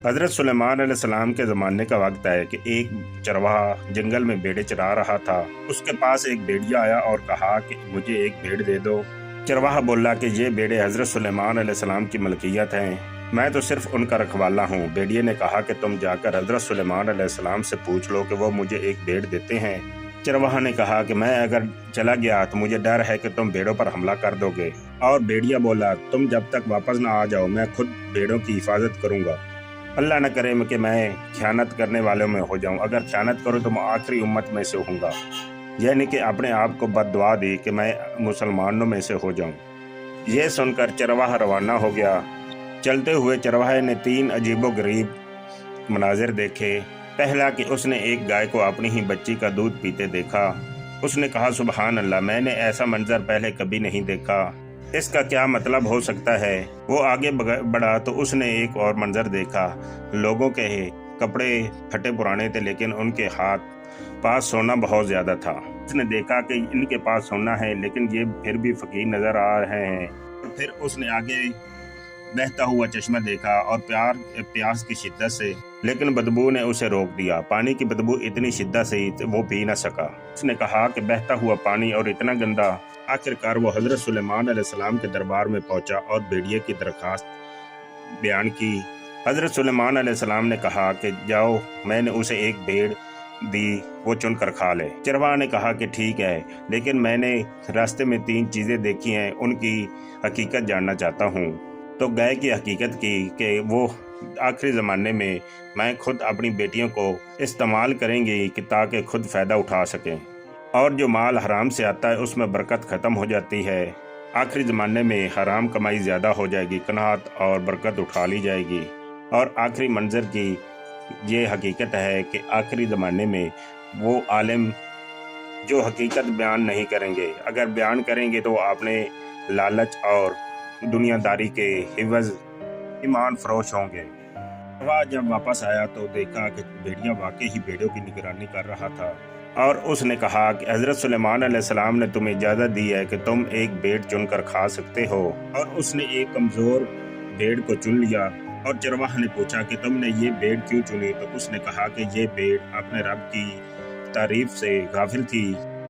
حضرت سلیمان علیہ السلام کے زمانے کا وقت ہے کہ ایک چرواہا جنگل میں بھیڑیں چرا رہا تھا۔ اس کے پاس ایک بھیڑیا آیا اور کہا کہ مجھے ایک بھیڑ دے دو۔ چرواہا بولا کہ یہ بھیڑیں حضرت سلیمان علیہ السلام کی ملکیت ہیں، میں تو صرف ان کا رکھوالا ہوں۔ بھیڑیے نے کہا کہ تم جا کر حضرت سلیمان علیہ السلام سے پوچھ لو کہ وہ مجھے ایک بھیڑ دیتے ہیں۔ چرواہا نے کہا کہ میں اگر چلا گیا تو مجھے ڈر ہے کہ تم بھیڑوں پر حملہ کر دو گے۔ اور بھیڑیا بولا تم جب تک واپس نہ آ جاؤ میں خود بھیڑوں کی حفاظت کروں گا۔ اللہ نہ کرے کہ میں خیانت کرنے والوں میں ہو جاؤں، اگر خیانت کروں تو میں آخری امت میں سے ہوں گا، یعنی کہ اپنے آپ کو بد دعا دی کہ میں مسلمانوں میں سے ہو جاؤں۔ یہ سن کر چرواہا روانہ ہو گیا۔ چلتے ہوئے چرواہے نے 3 عجیب و غریب مناظر دیکھے۔ پہلا کہ اس نے ایک گائے کو اپنی ہی بچی کا دودھ پیتے دیکھا۔ اس نے کہا سبحان اللہ، میں نے ایسا منظر پہلے کبھی نہیں دیکھا، اس کا کیا مطلب ہو سکتا ہے؟ وہ آگے بڑھا تو اس نے ایک اور منظر دیکھا۔ لوگوں کے کپڑے پھٹے پرانے تھے لیکن ان کے ہاتھ پاس سونا بہت زیادہ تھا۔ اس نے دیکھا کہ ان کے پاس سونا ہے لیکن یہ پھر بھی فقیر نظر آ رہے ہیں۔ پھر اس نے آگے بہتا ہوا چشمہ دیکھا اور پیاس کی شدت سے، لیکن بدبو نے اسے روک دیا۔ پانی کی بدبو اتنی شدت سے وہ پی نہ سکا۔ اس نے کہا کہ بہتا ہوا پانی اور اتنا گندا۔ آخر کار وہ حضرت سلیمان علیہ السلام کے دربار میں پہنچا اور بھیڑیے کی درخواست بیان کی۔ حضرت سلیمان علیہ السلام نے کہا کہ جاؤ، میں نے اسے ایک بھیڑ دی، وہ چن کر کھا لے۔ چرواہا نے کہا کہ ٹھیک ہے، لیکن میں نے راستے میں 3 چیزیں دیکھی ہیں، ان کی حقیقت جاننا چاہتا ہوں۔ تو گائے کی حقیقت کی کہ وہ آخری زمانے میں خود اپنی بیٹیوں کو استعمال کریں گی کہ تاکہ خود فائدہ اٹھا سکیں، اور جو مال حرام سے آتا ہے اس میں برکت ختم ہو جاتی ہے۔ آخری زمانے میں حرام کمائی زیادہ ہو جائے گی، قناعت اور برکت اٹھا لی جائے گی۔ اور آخری منظر کی یہ حقیقت ہے کہ آخری زمانے میں وہ عالم جو حقیقت بیان نہیں کریں گے، اگر بیان کریں گے تو وہ اپنے لالچ اور دنیا داری کے عوض ایمان فروش ہوں گے۔ وہ جب واپس آیا تو دیکھا کہ بھیڑیا واقعی ہی بھیڑوں کی نگرانی کر رہا تھا، اور اس نے کہا کہ حضرت سلیمان علیہ السلام نے تمہیں اجازت دی ہے کہ تم ایک بھیڑ چن کر کھا سکتے ہو۔ اور اس نے ایک کمزور بھیڑ کو چن لیا۔ اور چرواہا نے پوچھا کہ تم نے یہ بھیڑ کیوں چنی؟ تو اس نے کہا کہ یہ بھیڑ اپنے رب کی تعریف سے غافل تھی